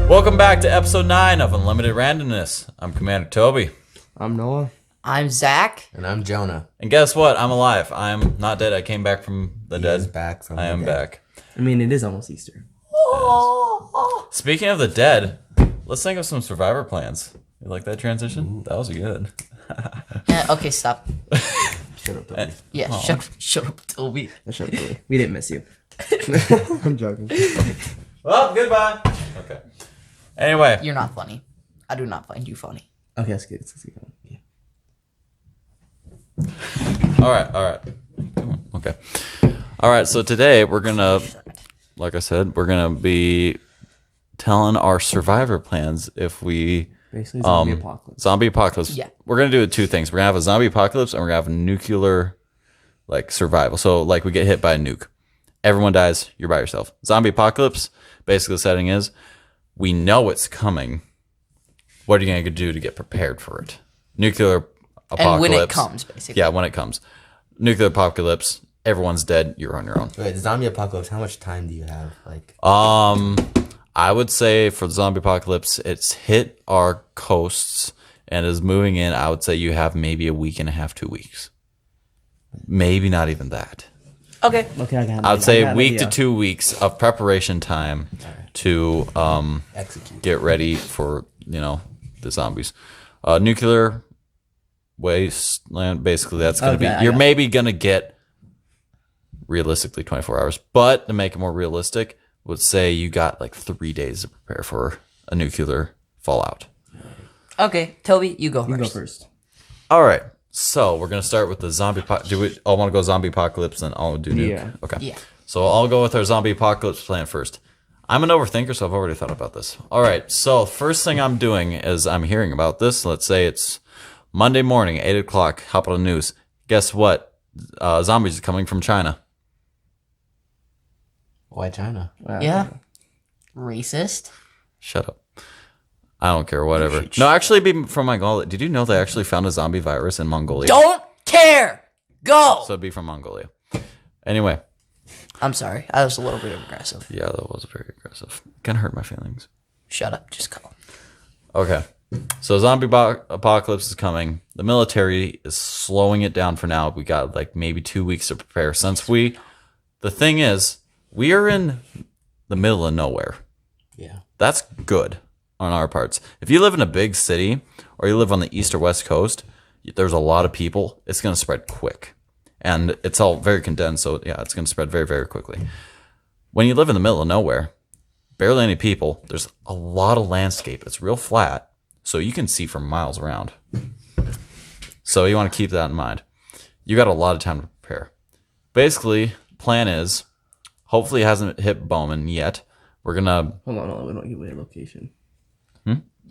Welcome back to episode 9 of Unlimited Randomness. I'm Commander Toby. I'm Noah. I'm Zach. And I'm Jonah. And guess what? I'm alive. I'm not dead. I came back from the dead. I am back. I mean, it is almost Easter. Yes. Speaking of the dead, let's think of some survivor plans. You like that transition? Ooh. That was good. Okay, stop. Shut up, Toby. Yeah, shut up, Toby. Shut up, Toby. We didn't miss you. I'm joking. Well, goodbye. Okay. Anyway. You're not funny. I do not find you funny. Okay, let's get going. Yeah. All right. Okay. All right, so today we're going to, like I said, we're going to be telling our survivor plans if we... Basically, zombie apocalypse. Zombie apocalypse. Yeah. We're going to do two things. We're going to have a zombie apocalypse and we're going to have a nuclear, survival. So, we get hit by a nuke. Everyone dies. You're by yourself. Zombie apocalypse, basically the setting is, we know it's coming. What are you going to do to get prepared for it? Nuclear apocalypse. And when it comes, basically. Yeah, when it comes. Nuclear apocalypse. Everyone's dead. You're on your own. Wait, the zombie apocalypse, how much time do you have? I would say for the zombie apocalypse, it's hit our coasts and is moving in. I would say you have maybe a week and a half, 2 weeks. Maybe not even that. Okay, I would say a week to 2 weeks of preparation time to execute. Get ready for, the zombies. Nuclear wasteland, basically that's going to be, you're maybe going to get realistically 24 hours, but to make it more realistic, would say you got 3 days to prepare for a nuclear fallout. Okay, Toby, you go first. You go first. All right. So we're going to start with the zombie... Do we all want to go zombie apocalypse and I'll do nuke? Yeah. Okay. Yeah. So I'll go with our zombie apocalypse plan first. I'm an overthinker, so I've already thought about this. All right. So first thing I'm doing is I'm hearing about this. Let's say it's Monday morning, 8 o'clock. Hop on the news. Guess what? Zombies are coming from China. Why China? Yeah. Racist. Shut up. I don't care, whatever. No, actually, be from Mongolia. Did you know they actually found a zombie virus in Mongolia? Don't care. Go. So it'd be from Mongolia. Anyway. I'm sorry. I was a little bit aggressive. Yeah, that was very aggressive. Kind of hurt my feelings. Shut up. Just go. Okay. So zombie apocalypse is coming. The military is slowing it down for now. We got maybe 2 weeks to prepare. The thing is, we are in the middle of nowhere. Yeah. That's good on our parts. If you live in a big city or you live on the east or west coast, there's a lot of people. It's going to spread quick. And it's all very condensed, so yeah, it's going to spread very, very quickly. When you live in the middle of nowhere, barely any people, there's a lot of landscape. It's real flat, so you can see for miles around. So you want to keep that in mind. You got a lot of time to prepare. Basically, plan is, hopefully it hasn't hit Bowman yet. We're going to... Hold on, we don't give away a location.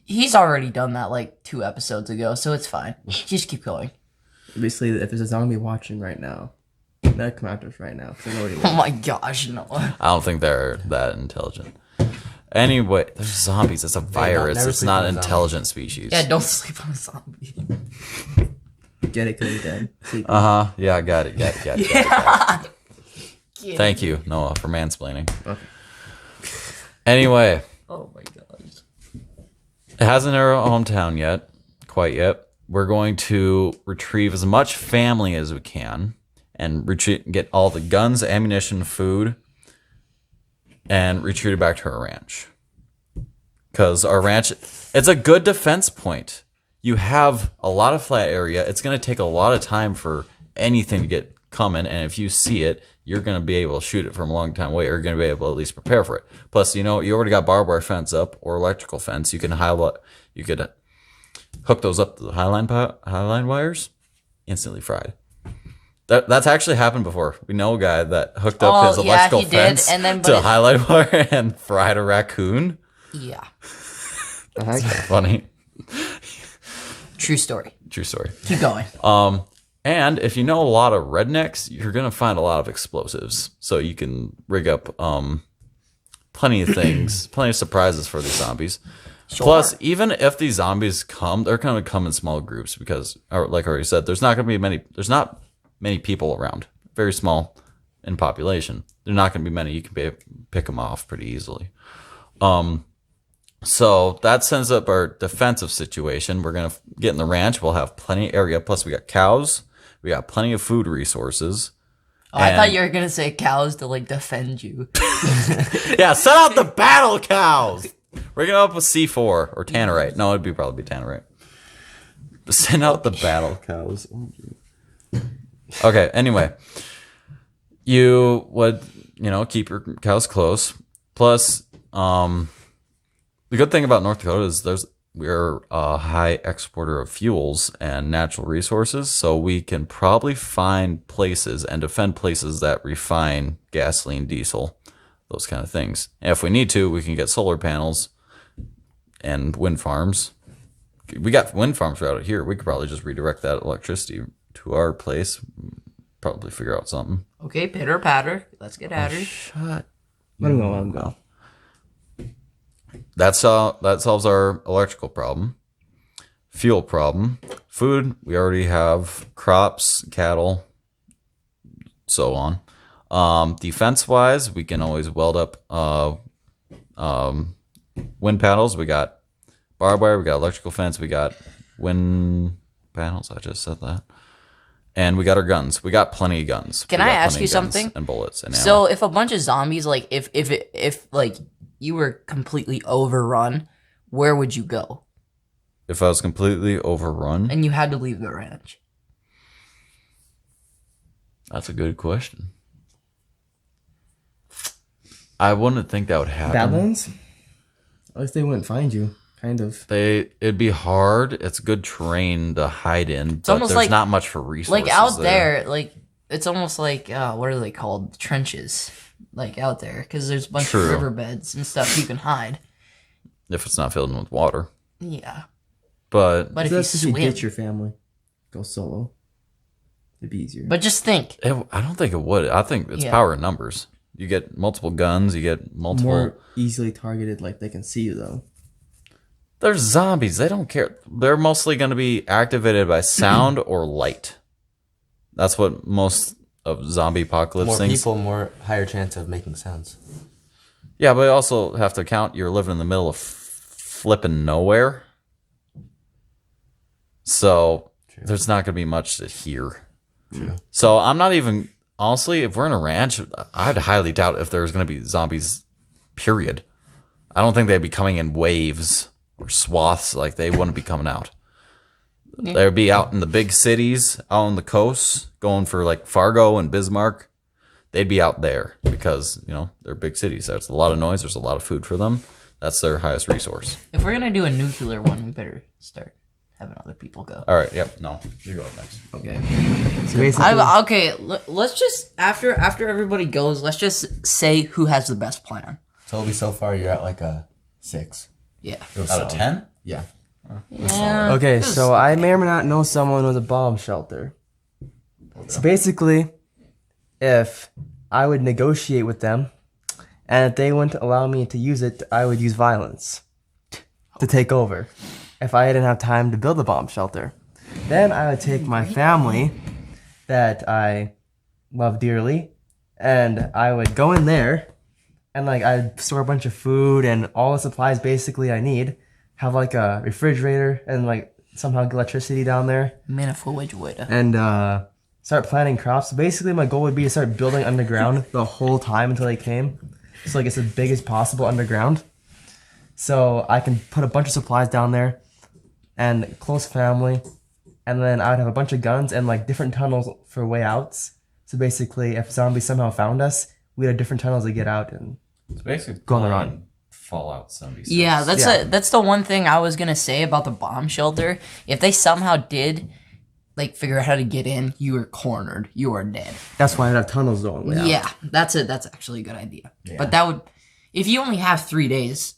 He's already done that 2 episodes ago, so it's fine. Just keep going. Basically, if there's a zombie watching right now, that come after us right now. Oh my gosh, no. I don't think they're that intelligent. Anyway, there's zombies. It's a virus. It's not an intelligent species. Yeah, don't sleep on a zombie. Get it, because he's dead. Uh-huh. Yeah, I got it. Got it. Yeah. Thank you, Noah, for mansplaining. Okay. Anyway. Oh my gosh. It hasn't hit our hometown yet. Quite yet. We're going to retrieve as much family as we can and get all the guns, ammunition, food, and retreat it back to our ranch. Because our ranch, it's a good defense point. You have a lot of flat area. It's going to take a lot of time for anything to get coming, and if you see it, you're going to be able to shoot it from a long time away, or you're going to be able to at least prepare for it. Plus, you already got barbed wire fence up or electrical fence. You could hook those up to the highline wires, instantly fried. That's actually happened before. We know a guy that hooked up his electrical fence to a highlight wire and fried a raccoon. Yeah. That's funny. True story. Keep going. And if you know a lot of rednecks, you're going to find a lot of explosives. So you can rig up plenty of things, plenty of surprises for these zombies. Sure. Plus, even if these zombies come, they're going to come in small groups because, like I already said, there's not many people around. Very small in population. They're not going to be many. You can pick them off pretty easily. So that sends up our defensive situation. We're going to get in the ranch. We'll have plenty of area. Plus, we got cows. We got plenty of food resources. Oh, I thought you were gonna say cows to like defend you. Yeah, set out the battle cows. We're going up with C4 or tannerite. No, it'd probably be tannerite. Send out the battle cows. Okay, anyway. You would, keep your cows close. Plus, the good thing about North Dakota is we're a high exporter of fuels and natural resources, so we can probably find places and defend places that refine gasoline, diesel, those kind of things. And if we need to, we can get solar panels and wind farms. We got wind farms right out here. We could probably just redirect that electricity to our place. Probably figure out something. Okay, pitter patter. Let's get at her. Shut. Let him go. That solves our electrical problem, fuel problem, food. We already have crops, cattle, so on. Defense wise, we can always weld up wind panels. We got barbed wire. We got electrical fence. We got wind panels. I just said that. And we got our guns. We got plenty of guns. Can I ask you something? And bullets and ammo. So if a bunch of zombies, like if like you were completely overrun, where would you go? If I was completely overrun, And you had to leave the ranch. that's a good question. I wouldn't think that would happen. Badlands? At least they wouldn't find you. Kind of. It'd be hard. It's good terrain to hide in, but almost there's like- not much for resources. Like out there, like it's almost like what are they called? Trenches. Like out there, because there's a bunch True. of riverbeds and stuff you can hide. If it's not filled in with water. Yeah, But but if That's if you you swim, ditch your family. Go solo. It'd be easier. but just think, I don't think it would. I think it's Yeah. power in numbers. You get multiple guns. You get multiple. more easily targeted, like they can see you though. There's zombies. They don't care. They're mostly going to be activated by sound or light. That's what most of zombie apocalypse More things. people, more higher chance of making sounds. Yeah, but you also have to count you're living in the middle of flipping nowhere. So there's not going to be much to hear. True. So I'm not even, honestly, if we're in a ranch, I'd highly doubt if there's going to be zombies, period. I don't think they'd be coming in waves or swaths. Like, they wouldn't be coming out. They'd be out in the big cities, out on the coast, going for like Fargo and Bismarck. They'd be out there because, they're big cities. There's a lot of noise. There's a lot of food for them. That's their highest resource. if we're gonna do a nuclear one, we better start having other people go. All right. Yep. No. You go next. Okay. So basically, Okay, let's just after everybody goes, let's just say who has the best plan. Toby, so far you're at like a 6. Yeah. Out of 10? Yeah. Yeah. okay, so I may or may not know someone with a bomb shelter. So basically, if I would negotiate with them, and if they wouldn't allow me to use it, I would use violence to take over. If I didn't have time to build a bomb shelter, then I would take my family that I love dearly, and I would go in there, and like I'd store a bunch of food and all the supplies basically I need. Have like a refrigerator and like somehow get electricity down there, and start planting crops. So basically, my goal would be to start building underground the whole time until they came. So like it's as big as possible underground. So I can put a bunch of supplies down there, and close family, and then I would have a bunch of guns and like different tunnels for way outs. So basically, if zombies somehow found us, we had different tunnels to get out and It's basically go on the run. Fallout 76. Yeah, Yeah. that's the one thing I was gonna say about the bomb shelter. If they somehow did like figure out how to get in, you were cornered. You are dead. That's why I'd have tunnels going way out. Yeah, that's actually a good idea. But that would, if you only have 3 days,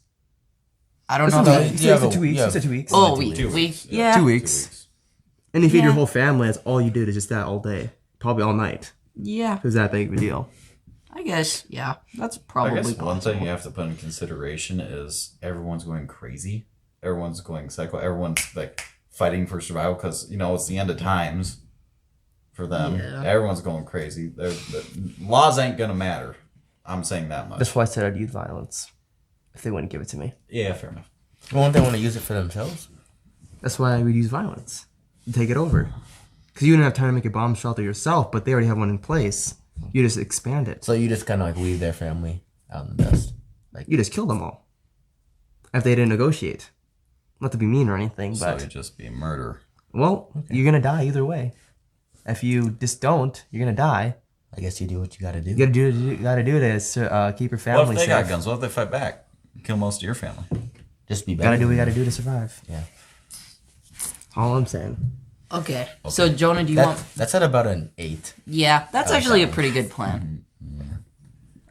I don't know. No, If you you, said 2 weeks. You said 2 weeks. oh, week, yeah. 2 weeks. And if you feed your Yeah. whole family, that's all you did is just that all day. Probably all night. Yeah, It was that big of a deal. I guess. Yeah, that's I probably guess one possible. thing you have to put in consideration is everyone's going crazy. Everyone's going psycho. Everyone's like fighting for survival because it's the end of times for them. Yeah. Everyone's going crazy. The laws ain't gonna matter. I'm saying that much. That's why I said I'd use violence. if they wouldn't give it to me. Yeah, fair enough. Won't they want to use it for themselves? That's why I would use violence to take it over. Because you didn't have time to make a bomb shelter yourself, but they already have one in place. You just expand it. So you just kind of like leave their family out in the dust. You just kill them all. If they didn't negotiate. Not to be mean or anything, So but... it'd just be murder. Well, you're going to die either way. If you just don't, you're going to die. I guess you do what you got to do. You gotta do it to keep your family What if they safe. got guns? What if they fight back? Kill most of your family. Just be better. Gotta do what you gotta do to survive. Yeah. All I'm saying. Okay. So Jonah, do you want? That's at about an 8. Yeah, that's actually a pretty good plan.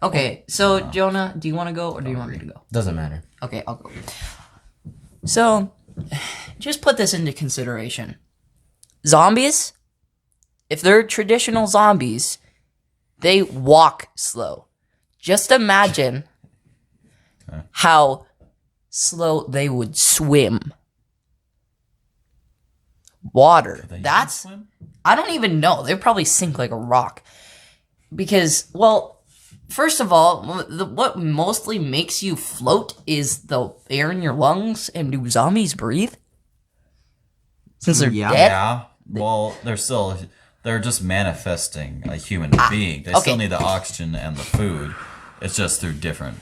Okay, so Jonah, do you want to go or do you want me to go? Doesn't matter. Okay, I'll go. So, just put this into consideration. Zombies, if they're traditional zombies, they walk slow. Just imagine how slow they would swim. Water. That's... I don't even know. They'd probably sink like a rock. Because, well, first of all, what mostly makes you float is the air in your lungs. And do zombies breathe? Since they're Yeah. dead? Yeah. Well, they're just manifesting a human being. They okay. still need the oxygen and the food. It's just through different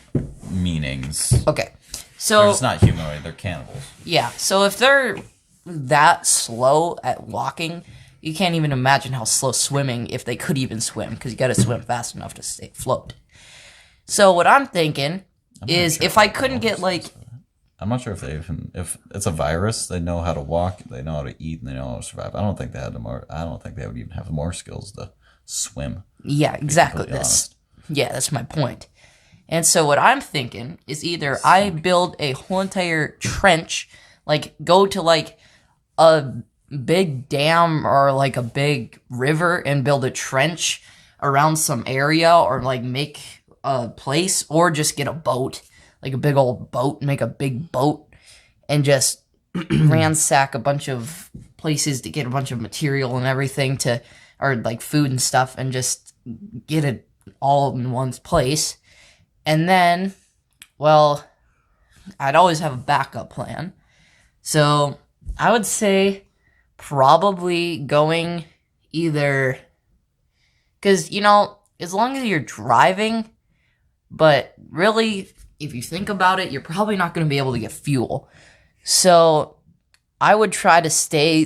meanings. Okay. They're So, just not humanoid. They're cannibals. yeah. So if they're that slow at walking, you can't even imagine how slow swimming, if they could even swim, because you got to swim fast enough to stay afloat. So what I'm thinking is if I couldn't get like... I'm not sure if it's a virus, they know how to walk, they know how to eat, and they know how to survive. I don't think they would even have more skills to swim. Yeah, exactly. completely That's my point. And so what I'm thinking is either I build a whole entire trench, like go to like a big dam or like a big river and build a trench around some area, or like make a place, or just get a boat, like a big old boat, make a big boat and just ransack a bunch of places to get a bunch of material and everything or like food and stuff, and just get it all in one place. And then, well, I'd always have a backup plan. So I would say probably going either, because, as long as you're driving, but really, if you think about it, you're probably not going to be able to get fuel. So I would try to stay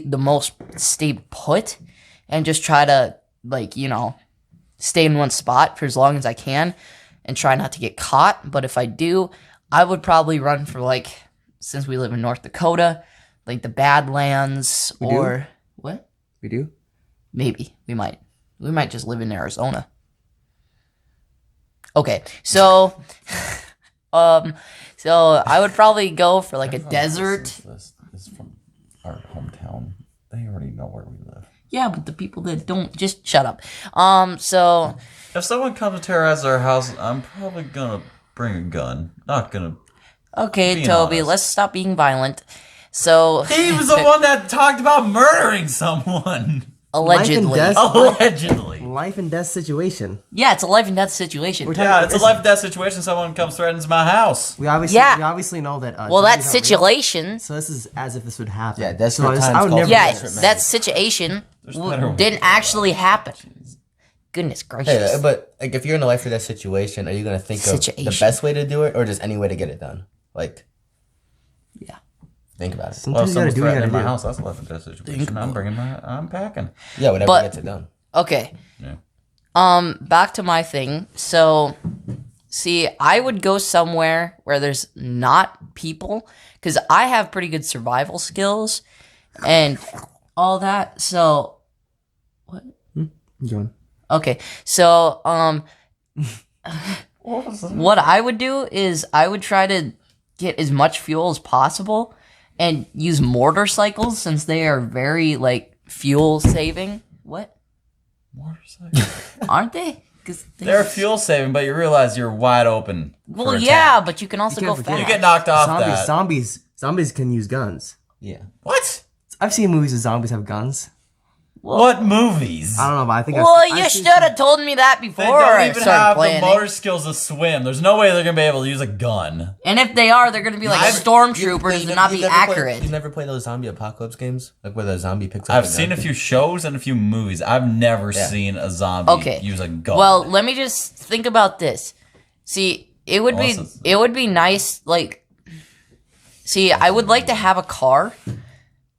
put and just try to, stay in one spot for as long as I can and try not to get caught. But if I do, I would probably run for, since we live in North Dakota, like the Badlands or... What? We do? Maybe. We might. We might just live in Arizona. Okay, so... so I would probably go for, a desert... This is from our hometown. They already know where we live. Yeah, but the people that don't... Just shut up. So... If someone comes to terrorize our house, I'm probably gonna bring a gun. Not gonna... Okay, Being Toby, honest. let's stop being violent. So... He was the one that talked about murdering someone! Allegedly. Life and death. Allegedly. Life and death situation. Yeah, it's a life and death situation. Yeah, it's a life and death situation. Someone comes threatens my house. We obviously, Yeah. we obviously know that. Well, that zombies aren't real. situation... So this is as if this would happen. Yeah, desperate so times I would call never. for Yeah, desperate that measures. situation better didn't actually happen. Goodness gracious. Hey, but if you're in a life or death situation, are you gonna think of the Situation. best way to do it, or just any way to get it done? Yeah. Think about it. Well, if Sometimes you gotta someone's do what you threatening gotta my do. house, that's a life and death situation. I'm packing. Yeah, whatever But- gets it done. Okay. Yeah. Back to my thing. So, see, I would go somewhere where there's not people, because I have pretty good survival skills and all that. So, John. okay. So, what I would do is I would try to get as much fuel as possible and use motorcycles, since they are very, fuel saving. What? Motorcycle. Aren't they? 'Cause They're fuel saving, but you realize you're wide open. Well, for yeah, attack. but you can also You go can't fast. forget. You get knocked off that. Zombies can use guns. Yeah. What? I've seen movies where zombies have guns. What movies? I don't know, but I think. Well, you should have told me that They before don't I even started have playing the it. motor skills to swim. There's no way they're gonna be able to use a gun. And if they are, they're gonna be like stormtroopers and not be accurate. You never play those zombie apocalypse games, like where the zombie picks up. I've seen a few shows and a few movies. I've never seen a zombie use a gun. Well, let me just think about this. See, it would be nice. Like, see, I would like to have a car,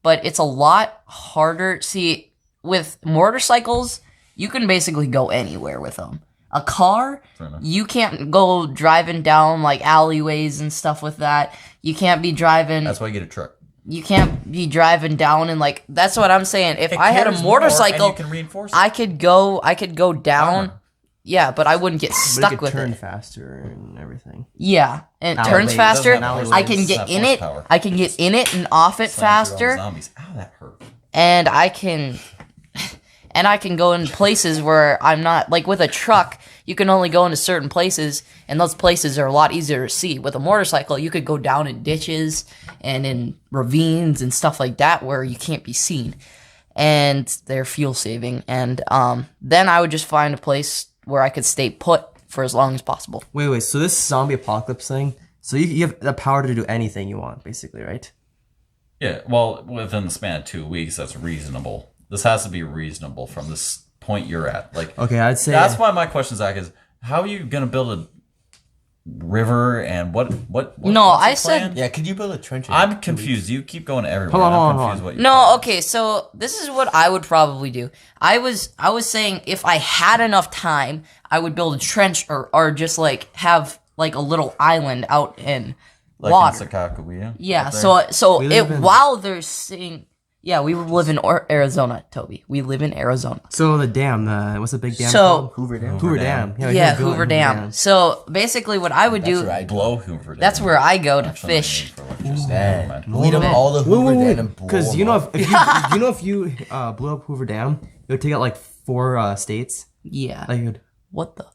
but it's a lot harder. See, with motorcycles, you can basically go anywhere with them. A car, you can't go driving down like alleyways and stuff with that. You can't be driving. That's why you get a truck. You can't be driving down and like. That's what I'm saying. If I had a motorcycle, you can reinforce it. I could go down. Yeah, but I wouldn't get stuck with turn it. faster and everything. Yeah, and it Alleyways, turns faster. doesn't have I can alleyways. get It's in not it. horsepower. I can get in it and off it Slam through all the faster, Zombies. Ow, that hurt. and I can go in places where I'm not like with a truck. You can only go into certain places, and those places are a lot easier to see. With a motorcycle, you could go down in ditches and in ravines and stuff like that where you can't be seen, and they're fuel saving. And then I would just find a place where I could stay put for as long as possible. Wait. So this zombie apocalypse thing. So you have the power to do anything you want, basically, right? Yeah, well, within the span of 2 weeks, that's reasonable. This has to be reasonable from this point you're at. Like, Okay, I'd say that's why my question, Zach, is how are you gonna build a river and what? No, what's the I said- plan? Yeah, could you build a trench? in I'm 2 confused. weeks? You keep going everywhere. Hold on, I'm hold on, confused hold on. what you. No, okay, so this is what I would probably do. I was saying if I had enough time, I would build a trench or just like have like a little island out in like water. in Sakakawea. Yeah, up there? so We it live in- while they're saying, yeah, we live in Arizona, Toby. We live in Arizona. so the dam. What's the big dam? So- called? Hoover Dam. Hoover Dam. we Yeah, can build Hoover Dam. So basically, what I would That's do, where I blow Hoover. that's where I go to Actually, not fish. made for electricity. Dang. Never mind. Weed up all the Hoover Dam and blow Because them you know up. if you blew up Hoover Dam, it would take out like 4 states. Yeah. Like, it would, What the?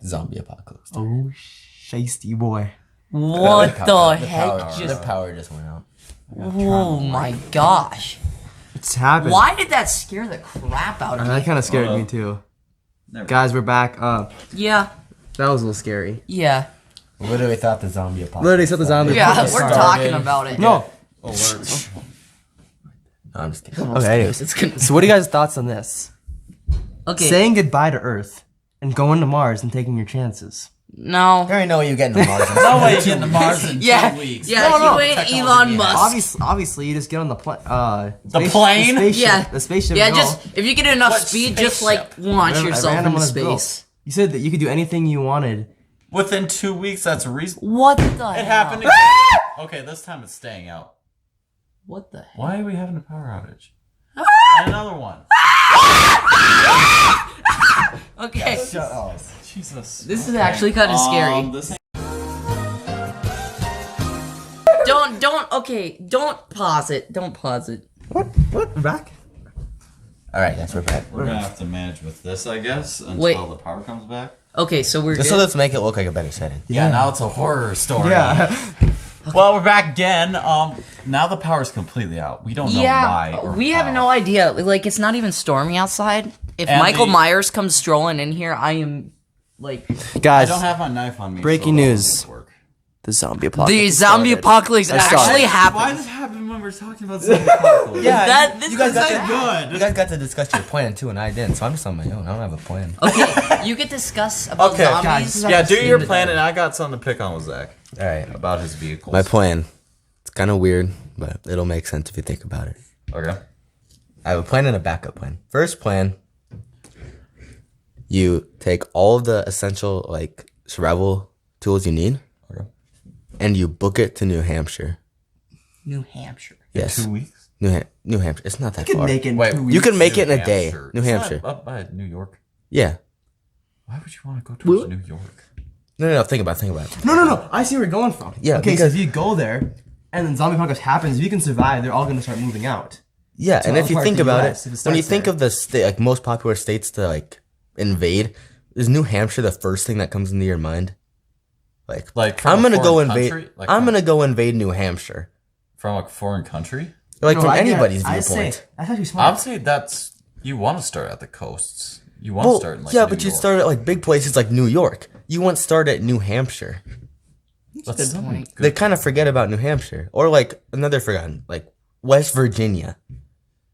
Zombie apocalypse. oh, shiesty boy. What the heck Power, just? the power just went out. Oh my gosh! It's happened. Why did that scare the crap out of me? That kind of scared me too. Never. Guys, we're back. Yeah, That was a little scary. yeah, Literally thought the zombie apocalypse. Literally set the zombie. yeah. apocalypse We're started. talking about it. No. Alert. No, I'm just kidding. Okay. Anyways. It's gonna. So, what are you guys' thoughts on this? Okay. Saying goodbye to Earth and going to Mars and taking your chances. No. I already know what you're getting to Mars. No way you get the Mars in Yeah. 2 weeks. Yeah. No, you ain't technology Elon we Musk. Obviously, you just get on the plane. The plane? The spaceship. Yeah. The spaceship. Yeah. and go. Just if you get enough What speed, just spaceship? like launch Random- yourself random into one is built. space. You said that you could do anything you wanted. Within 2 weeks, that's reasonable. What the? It hell? happened again. Okay, this time it's staying out. What the? Hell? Why are we having a power outage? And another one. Okay. Shut up. Jesus. This is actually kind of scary. This ain't- Don't pause it. Don't pause it. What? We're back? All right, yes, we're back. We're gonna have to manage with this, I guess, until Wait. the power comes back. Okay, so we're Just good. so let's make it look like a better setting. Yeah, now it's a horror story. Yeah. Well, we're back again. Now the power's completely out. We don't know why. Or we have how. no idea. Like, it's not even stormy outside. If And Michael the- Myers comes strolling in here, I am like I Guys, don't have my knife on me. Breaking so that news. won't work. the zombie apocalypse. the zombie started. apocalypse I started. actually Why happened. does it happen when we're talking about zombie apocalypse? That this you guys is got bad. to, you guys got to discuss your plan too, and I didn't. So I'm just on my own. I don't have a plan. Okay, you could discuss about Okay, zombies. guys, Yeah, do your plan, and I got something to pick on with Zach All right. about his vehicles. My plan. It's kind of weird, but it'll make sense if you think about it. Okay. I have a plan and a backup plan. First plan, you take all of the essential like survival tools you need, Okay. and you book it to New Hampshire. New Hampshire. Yes, 2 weeks. New Hampshire. It's not that You can far. make it in Wait, 2 weeks. You can make New it in a day. Hampshire. New It's not Hampshire. up by New York. Yeah. Why would you want to go towards New York? No. Think about it. No. I see where you're going from. Yeah, Okay, so because- if you go there, and then zombie apocalypse happens, if you can survive, they're all going to start moving out. Yeah, To and other if you parts think of the about US, if it it, when you starts think there. of the state, like most popular states to like invade, is New Hampshire the first thing that comes into your mind? Like Like from I'm a gonna go foreign invade. country? Like I'm from- gonna go invade New Hampshire. From a foreign country? Like No, from I get it. anybody's I say, viewpoint. that's actually I smart. would say that's you want to start at the coasts. You want to Well, start in like yeah, New but you York. start at like big places like New York. You won't start at New Hampshire. That's Good point. They kind of forget about New Hampshire, or like another forgotten, like West Virginia.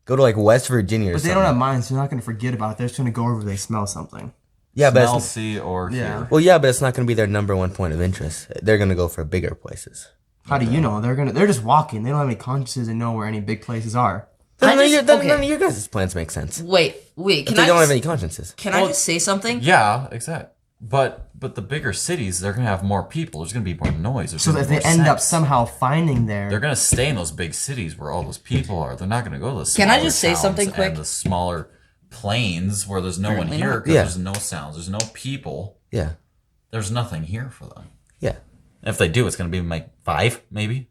Go to like West Virginia or But they something. don't have minds, so they're not going to forget about it. They're just going to go over if they smell something. Yeah, but Smell, it's, see, or hear. well, yeah, but it's not going to be their number one point of interest. They're going to go for bigger places. How do you know? They're just walking. They don't have any consciences and know where any big places are. I None, just- none okay. of your guys' plans make sense. Wait. If Can they I don't just, have any consciences. Can I just say something? Yeah, exactly. But the bigger cities, they're gonna have more people. There's gonna be more noise. There's So gonna if be they more end up sex. somehow finding They're their... gonna stay in those big cities where all those people are. They're not gonna go to the Can I smaller just say towns something quick? And the smaller plains where there's no one Apparently here not. because Yeah. there's no sounds, there's no people. Yeah, There's nothing here for them. yeah. If they do, it's gonna be like 5 maybe,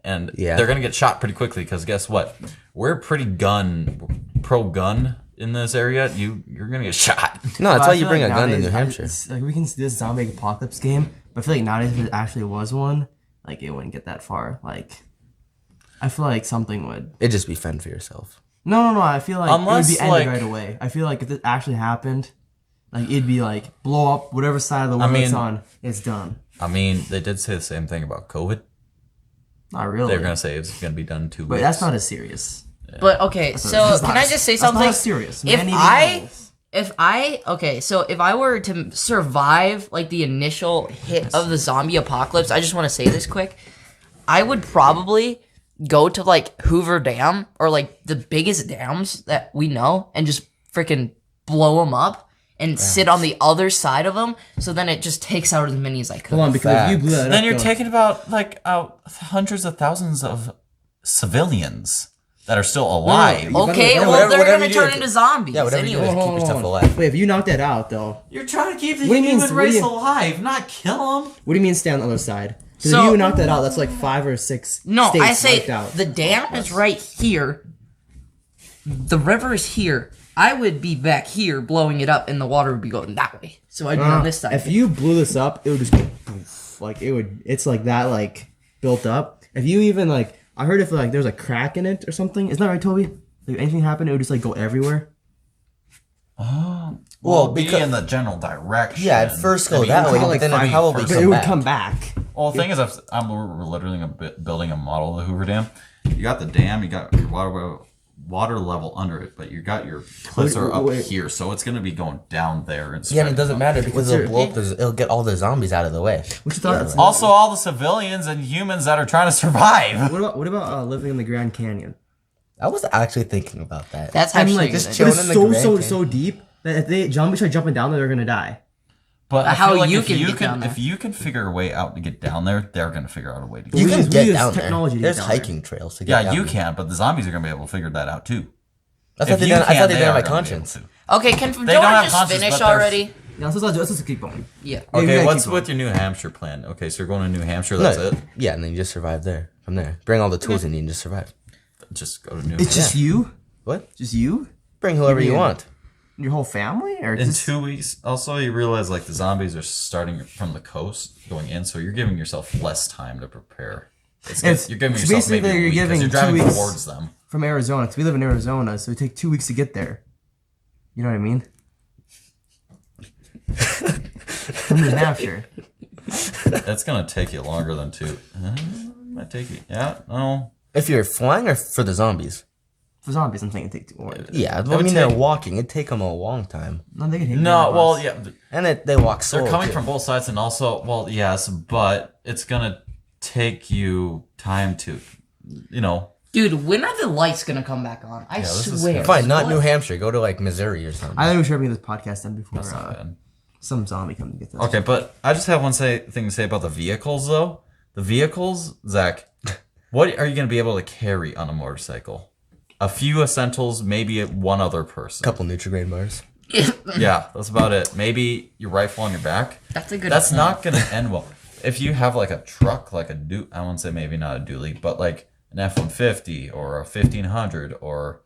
and Yeah. they're gonna get shot pretty quickly because guess what? We're pretty pro gun in this area. You're gonna get shot. No, that's But why I you feel bring like a gun to nowadays, New Hampshire. Like we can see this zombie apocalypse game, but I feel like nowadays if it actually was one, like it wouldn't get that far. Like, I feel like something would. It'd just be fend for yourself. No. I feel like Unless, it would be ended like- right away. I feel like if it actually happened, like it'd be like blow up whatever side of the world it's mean- on. It's done. I mean, they did say the same thing about COVID. Not really. They're gonna say it's gonna be done in 2 but weeks. that's not as serious. But okay, so That's can not I as- just say that's not something? as serious. If Man-eating I animals. if I were to survive like the initial hit of the zombie apocalypse, I just want to say this quick. I would probably go to like Hoover Dam or like the biggest dams that we know and just freaking blow them up and sit on the other side of them. So then it just takes out as many as I could. Hold on, because if you blew that Then up, you're though- taking about like hundreds of thousands of civilians that are still alive. Okay, Yeah, well whatever- they're whatever gonna you do, turn into zombies Yeah, whatever you do anyway. is keep yourself Hold on. alive. Wait, if you knock that out though, You're trying to keep the What do you mean- human what do race you- alive, not kill them. what do you mean stay on the other side? Because So- if you knock that out, that's like 5 or 6 No, states I say wiped out. the dam is right here. The river is here. I would be back here blowing it up, and the water would be going that way. So I'd be on this side. If you blew this up, it would just go poof. Like it would. It's like that, like built up. If you even like, I heard if like there's a crack in it or something. Isn't that right, Toby? Like anything happened, it would just like go everywhere. Well, be because- in the general direction. Yeah, at first go I mean, that way, call it but like then it 5 probably But come it would back. come back. Well, the thing is, I'm literally building a model of the Hoover Dam. You got the dam, you got your water level under it, but you got your cliffs are up wait. here, so it's gonna be going down there and Yeah, and it spreading doesn't out. matter because it'll blow up. It'll get all the zombies out of the way. Which you thought that's Also, all the civilians and humans that are trying to survive. What about living in the Grand Canyon? I was actually thinking about that. That's I'm actually like, a it's good chilling so in the so Grand so Canyon. so deep that if they zombies try jumping down there, they're gonna die. But I how feel like you if can you get down there. if you can figure a way out to get down there, they're gonna figure out a way to get. You We can use- we get use down technology to there. get There's down hiking trails to get Yeah, down you there. can, but the zombies are gonna be able to figure that out too. I thought If they you did. I can, thought they they did on are my gonna be able conscience. to. Okay, can don't Joe have just conscience, finish but there's- already? Yeah, let's just keep going. Yeah. Yeah, we Okay, gotta what's keep with your New Hampshire plan? Okay, so you're going to New Hampshire. That's No, it. Yeah, and then you just survive there. From there, bring all the tools you need and just survive. Just go to New It's Hampshire. just you, What? just you, Bring whoever you mean- want. your whole family, or In just 2 weeks. Also, you realize like the zombies are starting from the coast going in, so you're giving yourself less time to prepare. You're giving so yourself basically maybe a you're week 'cause giving you're 2 driving weeks- towards them. from Arizona? Because we live in Arizona, so it take 2 weeks to get there. You know what I mean? From New Hampshire. It's gonna take you longer than 2. Might take you. Yeah. No. If you're flying or for the zombies. For zombies, I'm thinking it take 2 hours. Yeah, I would mean they're take- walking. It'd take them a long time, No, they can take No. one Well, bus. yeah. but and they walk slow. They're coming too. from both sides, and also, well, yes, but it's gonna take you time to, you know. Dude, when are the lights gonna come back on? I this is swear. Fine, not What? New Hampshire. Go to like Missouri or something. I think we should bring this podcast done before That's not bad. some zombie comes to get this. Okay, but I just have one thing to say about the vehicles, though. The vehicles, Zach, what are you going to be able to carry on a motorcycle? A few essentials, maybe one other person. Couple Nutrigrain bars. Yeah, that's about it. Maybe your rifle on your back. That's a good That's point. not going to end well. If you have like a truck, like I won't say maybe not a dually, but like an F-150 or a 1500 or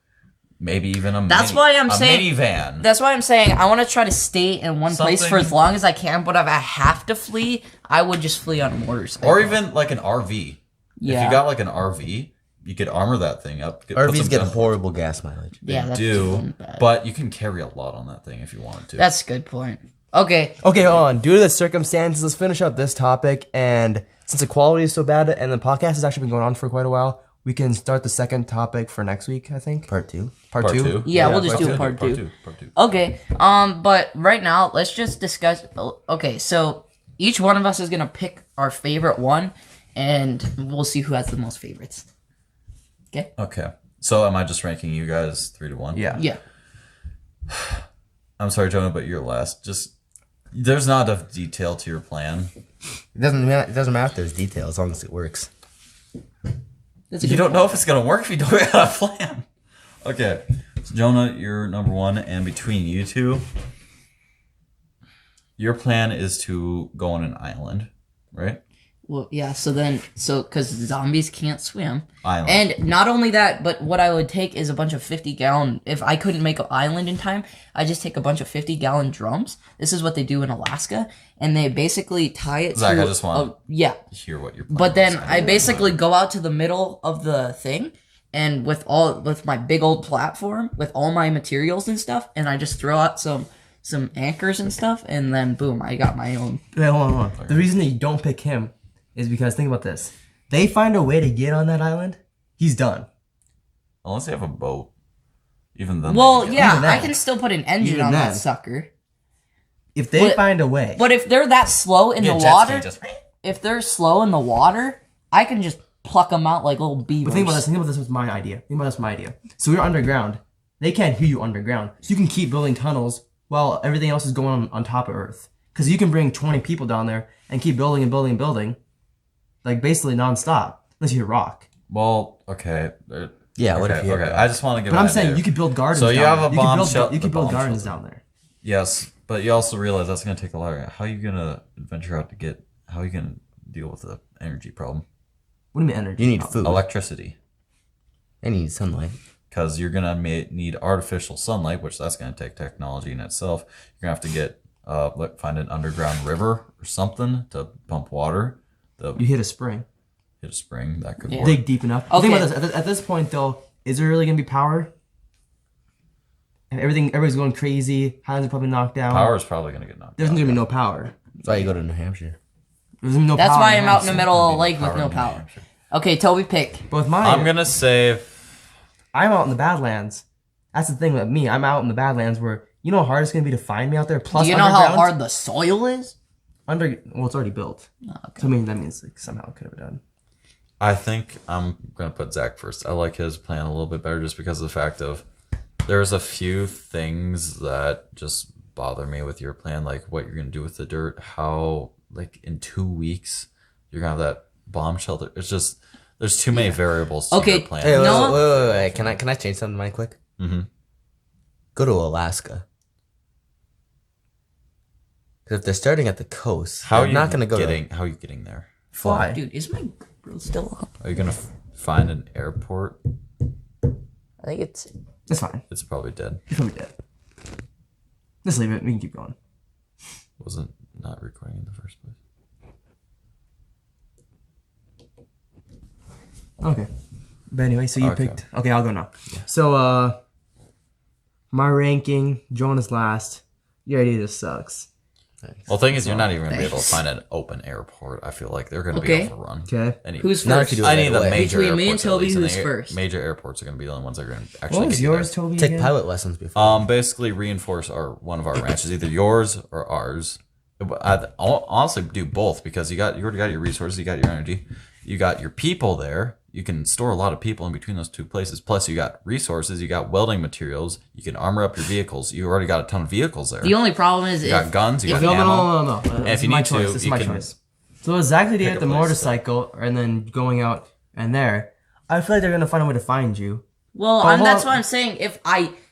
maybe even a That's why I'm a saying- minivan. That's why I'm saying I want to try to stay in one place for Something- as long as I can, but if I have to flee, I would just flee on a motorcycle. Or even like an RV. If Yeah. you got like an RV, You could armor that thing up. Put RVs some get guns- horrible gas mileage. They Yeah, that's do, bad. but you can carry a lot on that thing if you wanted to. That's a good point. Okay. Okay, hold on. Due to the circumstances, let's finish up this topic. And since the quality is so bad and the podcast has actually been going on for quite a while, we can start the second topic for next week, I think. Part 2. Part two? Yeah, we'll just do part two. Part two. Okay. But right now, let's just discuss. Okay, so each one of us is gonna pick our favorite one, and we'll see who has the most favorites. Okay. Okay. So am I just ranking you guys 3-1? Yeah. Yeah. I'm sorry, Jonah, but you're last. Just there's not enough detail to your plan. It doesn't matter if there's detail as long as it works. That's a You good don't point. know if it's gonna work if you don't have a plan. Okay. So Jonah, you're number one, and between you two, your plan is to go on an island, right? Well, yeah. So because zombies can't swim, Island. and not only that, but what I would take is a bunch of 50-gallon. If I couldn't make an island in time, I just take a bunch of 50-gallon drums. This is what they do in Alaska, and they basically tie it Zach, to. I just want- yeah. Hear what your plan But then is. I basically go out to the middle of the thing, and with my big old platform with all my materials and stuff, and I just throw out some anchors and stuff, and then boom, I got my own. Wait, hold on. The reason that you don't pick him is because, think about this. They find a way to get on that island, he's done. Unless you have a boat. Even then. Well, they can get- yeah, Even then. I can still put an engine Even on that then. sucker. If they But- find a way. But if they're that slow in Get the jet ski, water, just- if they're slow in the water, I can just pluck them out like little beavers. But think about this. Think about this with my idea. So we're underground. They can't hear you underground. So you can keep building tunnels while everything else is going on top of Earth. Because you can bring 20 people down there and keep building and building and building. Like basically nonstop. Unless you hit rock. Well, okay. Yeah, what okay, if you okay. I just want to give But an I'm saying idea. you could build gardens So you down have a there. bomb You shel- could the build bomb gardens shelter. down there. Yes, but you also realize that's going to take a lot of... How are you going to venture out to get... How are you going to deal with the energy problem? What do you mean energy? You need food. Electricity. I need sunlight. Because you're going to need artificial sunlight, which that's going to take technology in itself. You're going to have to get... find an underground river or something to pump water. You hit a spring. Hit a spring. That could Yeah. work. Dig deep enough. Okay. Think about this. At this point, though, is there really going to be power? And everybody's going crazy. Highlands are probably knocked down. Power is probably going to get knocked There's out. going to be no power. That's why you go to New Hampshire. There's gonna be no That's power why I'm out in the Hampshire. middle of the lake Power with no in New power. Hampshire. Okay, Toby, pick. But with mine, I'm going to say... I'm out in the Badlands. That's the thing with me. I'm out in the Badlands where you know how hard it's gonna be to find me out there. Plus, Do you know how underground? hard the soil is? Well, it's already built. So I mean, that means like somehow it could have been done. I think I'm going to put Zach first. I like his plan a little bit better just because of the fact of there's a few things that just bother me with your plan, like what you're going to do with the dirt, how like in 2 weeks you're going to have that bomb shelter. It's just, there's too many variables to Okay, your plan. Hey, No. wait. Can I change something, Mike, quick? Mm-hmm. Go to Alaska. Because if they're starting at the coast, How are they're you not going to go How are you getting there? Fly. Dude, is my grill still up? Are you going to find an airport? I think it's... It's fine. It's probably dead. It's probably dead. Just leave it. We can keep going. Wasn't not recording in the first place. Okay. But anyway, so you Okay. picked. Okay, I'll go now. So, my ranking, Jonah's last. Your idea just sucks. Well, the thing is, you're not even going to be able to Thanks. find an open airport. I feel like they're going to Okay. be overrun. Okay. Any- Who's Not first? if you do it I right need the away. major Between me and airports, at Toby, least, and who's the first? Major airports are going to be the only ones that are going to actually What was get you yours, there. Toby? Take again? pilot lessons before. Basically reinforce one of our ranches, either yours or ours. I'll honestly do both because you already got your resources, you got your energy, you got your people there. You can store a lot of people in between those two places. Plus, you got resources, you got welding materials, you can armor up your vehicles. You already got a ton of vehicles there. The only problem is You got guns, you got No, ammo. no. And This if you is my need choice. to, This is you my can choice. So exactly to pick get a the place, motorcycle and then going out and there, I feel like they're gonna find a way to find you. Well, But that's hold- what I'm saying.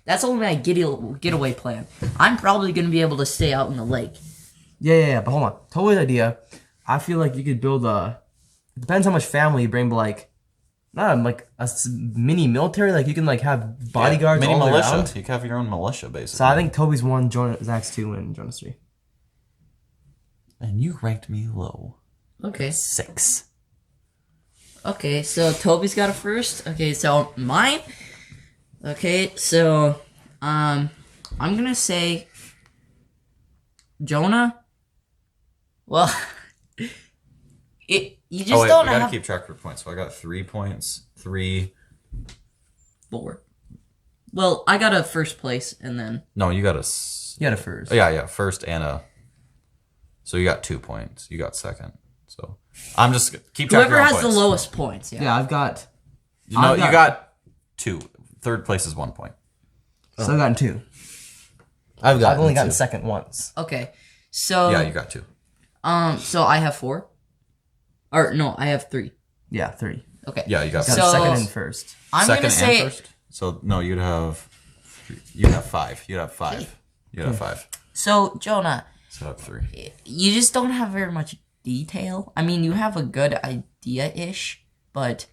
That's only my getaway plan. I'm probably gonna be able to stay out in the lake. Yeah. But hold on. Toby's idea. I feel like you could build a. It depends how much family you bring, but like, not like a mini military. Like you can like have bodyguards mini all the way militia. around. You can have your own militia, basically. So I think Toby's 1, Zach's 2, and Jonas 3. And you ranked me low. Okay. 6. Okay, so Toby's got a first. Okay, so mine. Okay, so I'm gonna say Jonah. Well, you just Oh wait, don't we gotta have keep track of points. So I got 3 points. 3. 4. Well, I got a first place, and then No, you got a. You got a first. Yeah, first and a. So you got 2 points. You got second. So I'm just keep track whoever of has your the points. lowest points. Yeah, I've got. You know, I've you got 2. Third place is 1 point. So I've gotten 2. I've Only gotten two. second once. Okay, so Yeah, you got 2. so I have 4. Or no, I have 3. Yeah, 3. Okay. Yeah, you got Got So- second and first. I'm second gonna say and first. So no, you'd have 5. You'd have 5. You'd have 5. so, Jonah. So I have 3. You just don't have very much detail. I mean, you have a good idea-ish, but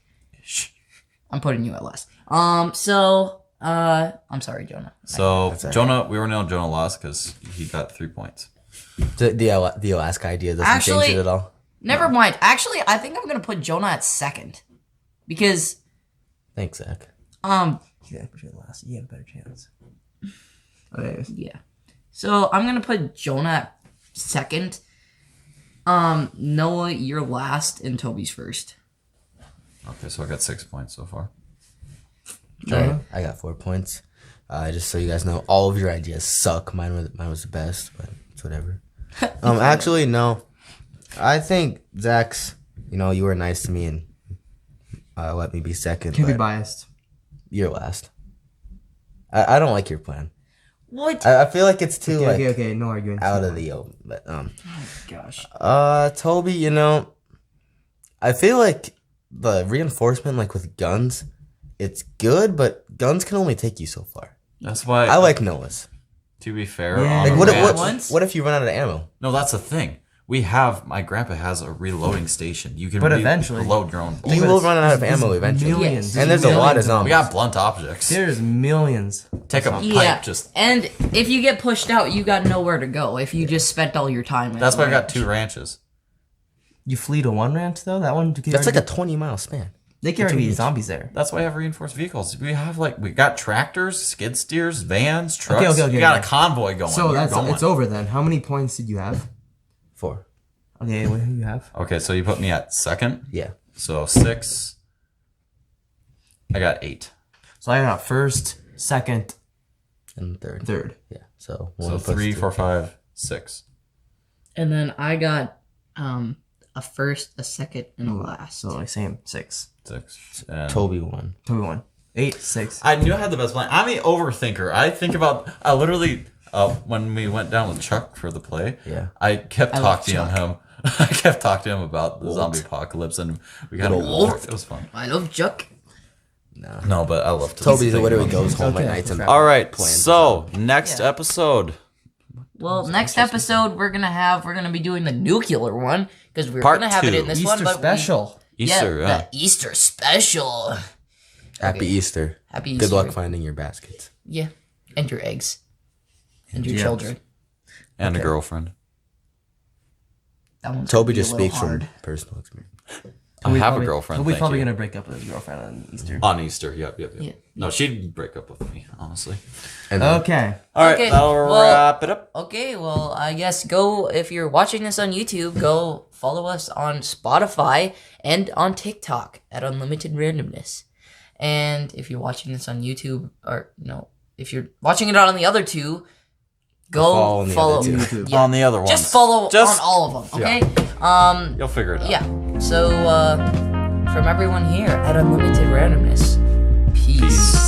I'm putting you at last. I'm sorry, Jonah. So That's all right. Jonah, we already know Jonah lost because he got 3 points. The Alaska idea doesn't Actually- change it at all. Never mind. Actually, I think I'm gonna put Jonah at second because Thanks, Zach. Yeah, put you last. You have a better chance. Okay. yeah. So I'm gonna put Jonah at second. Noah, you're last, and Toby's first. Okay, so I got 6 points so far. Alright, I got 4 points. Just so you guys know, all of your ideas suck. Mine was the best, but it's whatever. Actually, no. I think Zach's. You were nice to me and let me be second. Can't be but biased. You're last. I don't like your plan. What? I feel like it's too Okay. No arguing. out of the open. But Gosh. Toby, I feel like the reinforcement, like with guns, it's good, but guns can only take you so far. That's why I like Noah's. To be fair, Yeah. on Like, the what match- if, what if you run out of ammo? No, that's the thing. My grandpa has a reloading station. You can But eventually- reload your own. You bullets. will run out of ammo eventually. Millions. And there's a lot of We zombies. got blunt objects. There's millions. Take a Yeah. pipe. Just And if you get pushed out, you got nowhere to go. If you just spent all your time. that's why I got 2 ranches. You flee to one ranch though. That one. That's like a 20-mile span. They can already be zombies there. That's why I have reinforced vehicles. We got tractors, skid steers, vans, trucks. Okay, We got okay. a convoy going. So We're that's going. it's over then. How many points did you have? 4. Okay, what do you have? Okay, so you put me at second. Yeah. So 6. I got 8. So I got first, second, And third. third. Yeah. So So 1 plus 3, 2. 4, 5, 6. And then I got a first, a second, and a last. So like same 6. 6. And Toby won. Toby won. 8, 6. I knew I had the best plan. I'm an overthinker. I literally, when we went down with Chuck for the play, Yeah. I kept love talking to him. I kept talking to him about the zombie apocalypse, and we got it was fun. I love Chuck. No, but I love to. Toby's literally goes home Okay. at night and All right, plans. so next Yeah. episode, Well, next episode we're gonna be doing the nuclear one because we're Part gonna have it 2. in this one. Easter But special. Easter. Yeah. the Easter special. Happy Easter. Happy Good Easter. luck finding your baskets. Yeah, and your eggs, and your Yeah. children. And a girlfriend. That one's Toby gonna be just a little speaks hard. from personal experience. I have a girlfriend. Toby's Thank probably you. gonna break up with his girlfriend on Easter. On Easter. Yep. Yeah. No, she'd break up with me, honestly. And then, Okay. All right, Okay, that'll well- wrap it up. Okay, well, I guess go if you're watching this on YouTube, go follow us on Spotify and on TikTok at Unlimited Randomness. And if you're watching this on YouTube, or no, if you're watching it on the other two, Follow go on the follow. other two. YouTube. Yeah. On the other ones. Just follow Just- on all of them, okay? You'll figure it out. Yeah. So, from everyone here at Unlimited Randomness, peace. Peace.